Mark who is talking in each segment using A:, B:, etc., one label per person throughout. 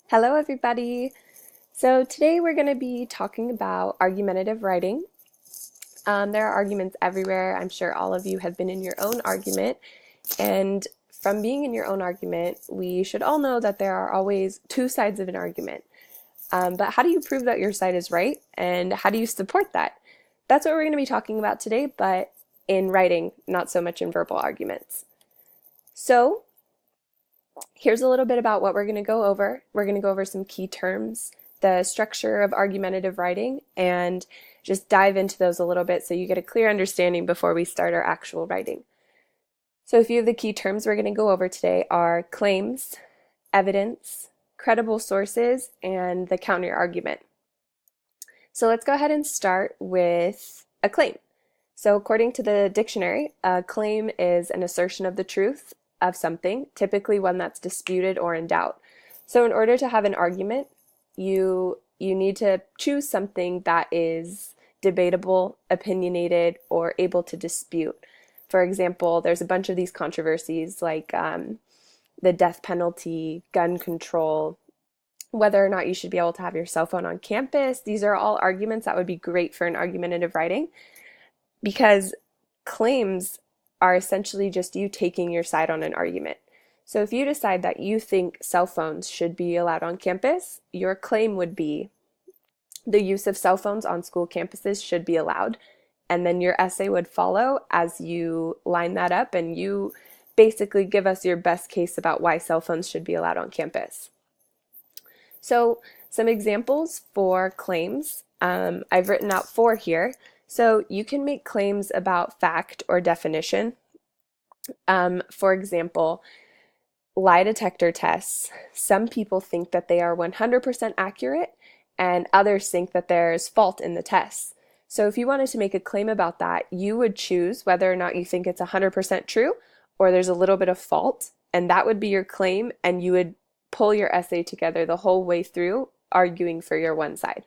A: Hello, everybody. So today we're going to be talking about argumentative writing. There are arguments everywhere. I'm sure all of you have been in your own argument. And from being in your own argument, we should all know that there are always two sides of an argument. But how do you prove that your side is right? And how do you support that? That's what we're going to be talking about today, but in writing, not so much in verbal arguments. So here's a little bit about what we're going to go over. We're going to go over some key terms, the structure of argumentative writing, and just dive into those a little bit so you get a clear understanding before we start our actual writing. So a few of the key terms we're going to go over today are claims, evidence, credible sources, and the counter argument. So let's go ahead and start with a claim. So according to the dictionary, a claim is an assertion of the truth of something, typically one that's disputed or in doubt. So in order to have an argument, you need to choose something that is debatable, opinionated, or able to dispute. For example, there's a bunch of these controversies like the death penalty, gun control, whether or not you should be able to have your cell phone on campus. These are all arguments that would be great for an argumentative writing because claims are essentially just you taking your side on an argument. So if you decide that you think cell phones should be allowed on campus, your claim would be the use of cell phones on school campuses should be allowed. And then your essay would follow as you line that up and you basically give us your best case about why cell phones should be allowed on campus. So some examples for claims, I've written out 4 here. So you can make claims about fact or definition. For example, lie detector tests. Some people think that they are 100% accurate and others think that there's fault in the tests. So if you wanted to make a claim about that, you would choose whether or not you think it's 100% true or there's a little bit of fault, and that would be your claim, and you would pull your essay together the whole way through arguing for your one side.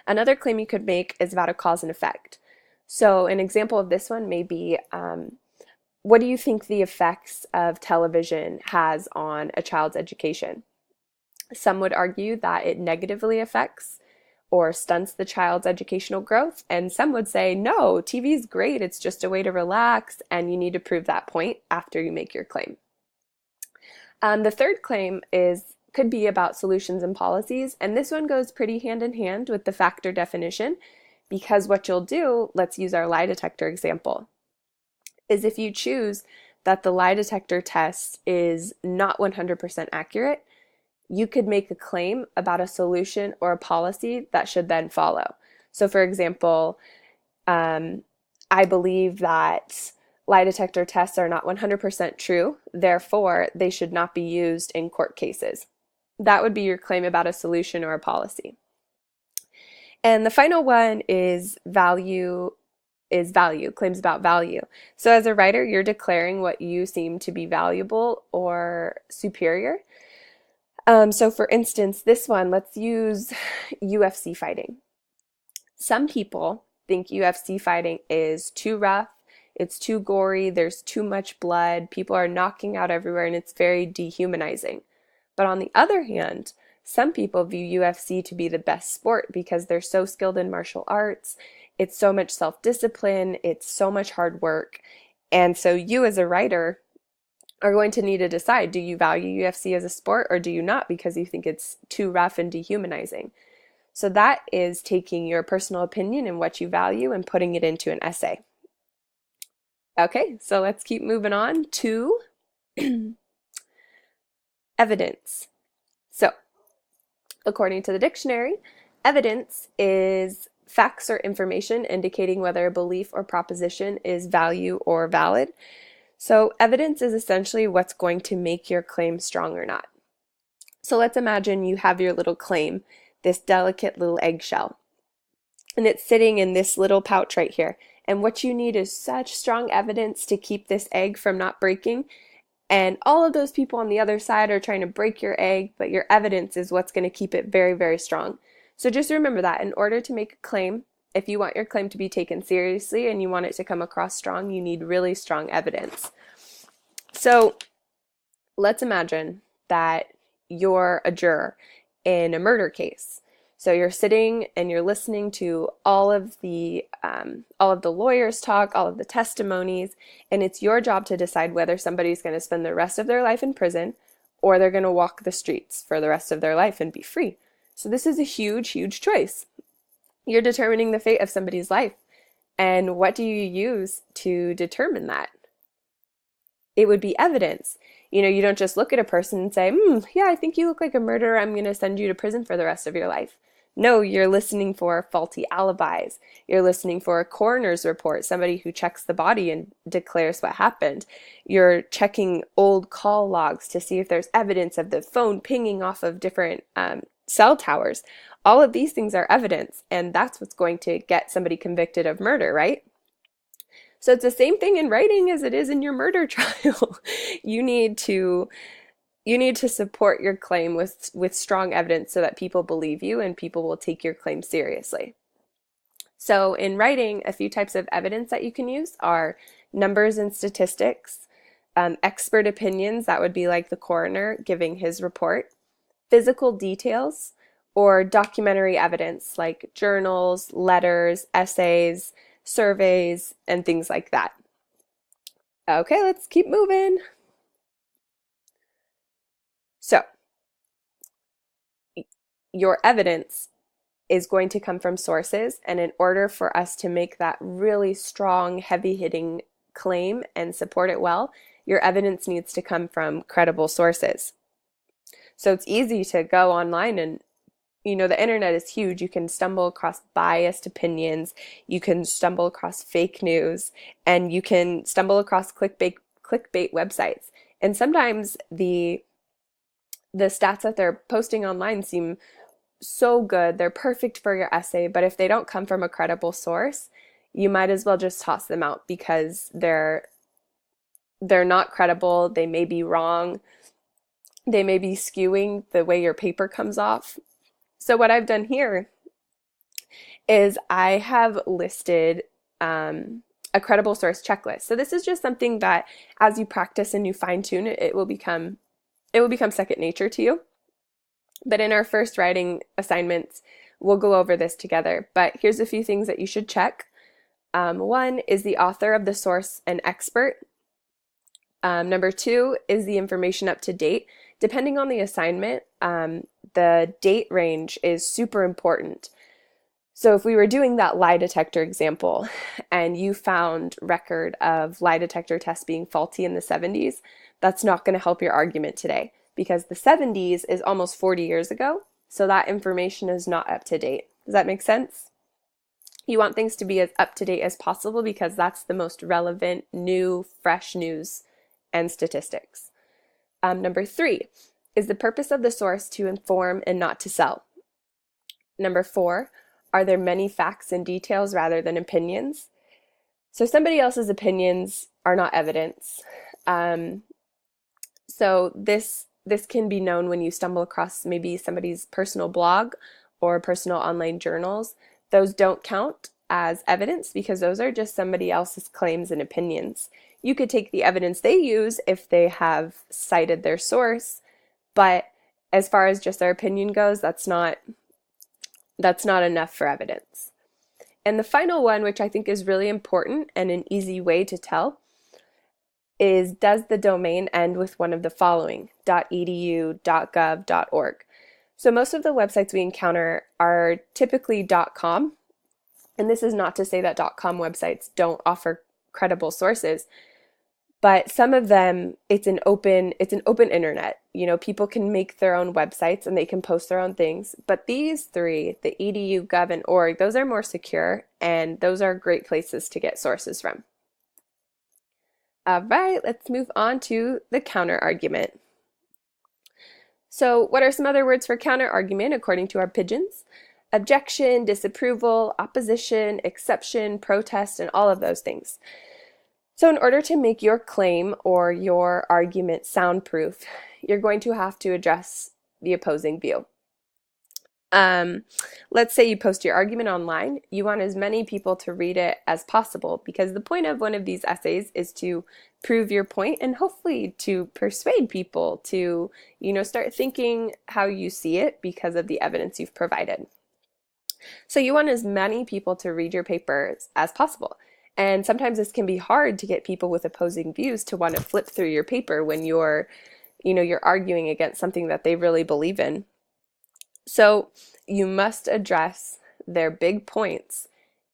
A: Another claim you could make is about a cause and effect. So an example of this one may be, what do you think the effects of television has on a child's education? Some would argue that it negatively affects or stunts the child's educational growth, and some would say, no, TV is great, it's just a way to relax, and you need to prove that point after you make your claim. The third claim could be about solutions and policies, and this one goes pretty hand in hand with the factor definition, because what you'll do, let's use our lie detector example, is if you choose that the lie detector test is not 100% accurate, you could make a claim about a solution or a policy that should then follow. So for example, I believe that lie detector tests are not 100% true, therefore they should not be used in court cases. That would be your claim about a solution or a policy. And the final one is value, claims about value. So as a writer, you're declaring what you seem to be valuable or superior. So for instance, this one, let's use UFC fighting. Some people think UFC fighting is too rough, it's too gory, there's too much blood, people are knocking out everywhere, and it's very dehumanizing. But on the other hand, some people view UFC to be the best sport because they're so skilled in martial arts, it's so much self-discipline, it's so much hard work. And so you as a writer are going to need to decide, do you value UFC as a sport or do you not because you think it's too rough and dehumanizing? So that is taking your personal opinion and what you value and putting it into an essay. Okay, so let's keep moving on to evidence. So, according to the dictionary, evidence is facts or information indicating whether a belief or proposition is value or valid. So evidence is essentially what's going to make your claim strong or not. So let's imagine you have your little claim, this delicate little eggshell, and it's sitting in this little pouch right here. And what you need is such strong evidence to keep this egg from not breaking. And all of those people on the other side are trying to break your egg, but your evidence is what's going to keep it very, very strong. So just remember that in order to make a claim, if you want your claim to be taken seriously and you want it to come across strong, you need really strong evidence. So let's imagine that you're a juror in a murder case. So you're sitting and you're listening to all of the lawyers talk, all of the testimonies, and it's your job to decide whether somebody's going to spend the rest of their life in prison or they're going to walk the streets for the rest of their life and be free. So this is a huge, huge choice. You're determining the fate of somebody's life. And what do you use to determine that? It would be evidence. You don't just look at a person and say, yeah, I think you look like a murderer. I'm going to send you to prison for the rest of your life. No, you're listening for faulty alibis. You're listening for a coroner's report, somebody who checks the body and declares what happened. You're checking old call logs to see if there's evidence of the phone pinging off of different cell towers. All of these things are evidence, and that's what's going to get somebody convicted of murder, right? So it's the same thing in writing as it is in your murder trial. You need to support your claim with strong evidence so that people believe you and people will take your claim seriously. So in writing, a few types of evidence that you can use are numbers and statistics, expert opinions, that would be like the coroner giving his report, physical details, or documentary evidence like journals, letters, essays, surveys, and things like that. Okay, let's keep moving. So, your evidence is going to come from sources, and in order for us to make that really strong, heavy-hitting claim and support it well, your evidence needs to come from credible sources. So it's easy to go online and the internet is huge. You can stumble across biased opinions, you can stumble across fake news, and you can stumble across clickbait websites. And sometimes the stats that they're posting online seem so good, they're perfect for your essay, but if they don't come from a credible source, you might as well just toss them out because they're not credible, they may be wrong, they may be skewing the way your paper comes off. So what I've done here is I have listed a credible source checklist. So this is just something that as you practice and you fine tune it, it will become second nature to you. But in our first writing assignments, we'll go over this together. But here's a few things that you should check. One, is the author of the source an expert? Number two, is the information up to date? Depending on the assignment, the date range is super important. So if we were doing that lie detector example and you found record of lie detector tests being faulty in the 70s, that's not going to help your argument today because the 70s is almost 40 years ago, so that information is not up to date. Does that make sense? You want things to be as up to date as possible because that's the most relevant, new, fresh news and statistics. Number three, is the purpose of the source to inform and not to sell? Number four, are there many facts and details rather than opinions? So somebody else's opinions are not evidence. So this can be known when you stumble across maybe somebody's personal blog or personal online journals. Those don't count as evidence because those are just somebody else's claims and opinions. You could take the evidence they use if they have cited their source, but as far as just their opinion goes, that's not enough for evidence. And the final one, which I think is really important and an easy way to tell, is does the domain end with one of the following, .edu, .gov, .org? So most of the websites we encounter are typically .com, and this is not to say that .com websites don't offer credible sources, but some of them, it's an open internet. People can make their own websites and they can post their own things. But these three, the edu, gov, and org, those are more secure and those are great places to get sources from. All right, let's move on to the counter argument. So what are some other words for counter argument according to our pigeons? Objection, disapproval, opposition, exception, protest, and all of those things. So in order to make your claim or your argument soundproof, you're going to have to address the opposing view. Um, let's say you post your argument online. You want as many people to read it as possible because the point of one of these essays is to prove your point and hopefully to persuade people to, start thinking how you see it because of the evidence you've provided. So you want as many people to read your papers as possible. And sometimes this can be hard to get people with opposing views to want to flip through your paper when you're arguing against something that they really believe in. So you must address their big points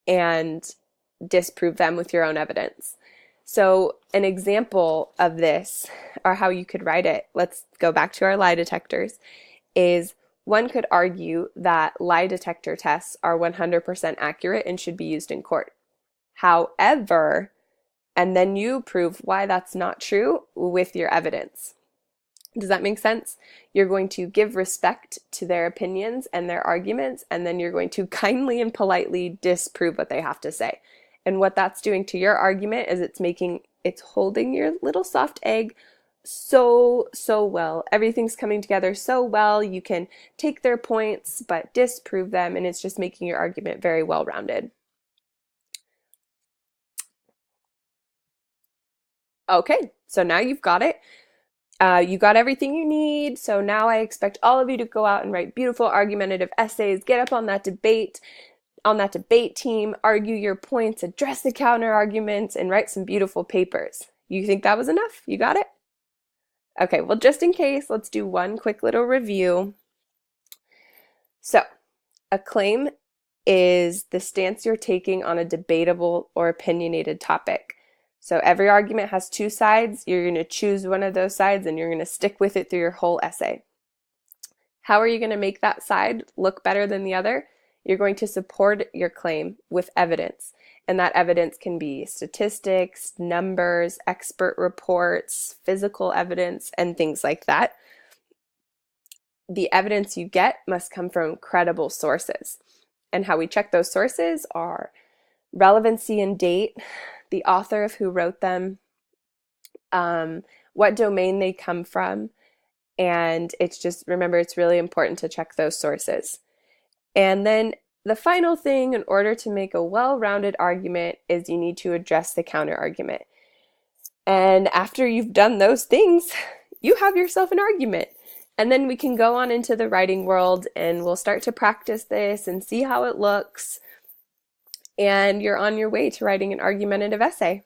A: and disprove them with your own evidence. So an example of this, or how you could write it, let's go back to our lie detectors, is one could argue that lie detector tests are 100% accurate and should be used in court. However, and then you prove why that's not true with your evidence. Does that make sense? You're going to give respect to their opinions and their arguments, and then you're going to kindly and politely disprove what they have to say. And what that's doing to your argument is it's holding your little soft egg so well. Everything's coming together so well. You can take their points, but disprove them, and it's just making your argument very well-rounded. Okay, so now you've got it. You got everything you need, so now I expect all of you to go out and write beautiful argumentative essays, get up on that debate team, argue your points, address the counter arguments, and write some beautiful papers. You think that was enough? You got it? Okay, well, just in case, let's do one quick little review. So, a claim is the stance you're taking on a debatable or opinionated topic. So every argument has two sides. You're going to choose one of those sides and you're going to stick with it through your whole essay. How are you going to make that side look better than the other? You're going to support your claim with evidence. And that evidence can be statistics, numbers, expert reports, physical evidence, and things like that. The evidence you get must come from credible sources. And how we check those sources are relevancy and date, the author of who wrote them, what domain they come from, and remember, it's really important to check those sources. And then the final thing, in order to make a well-rounded argument, is you need to address the counter argument. And after you've done those things, you have yourself an argument. And then we can go on into the writing world and we'll start to practice this and see how it looks. And you're on your way to writing an argumentative essay.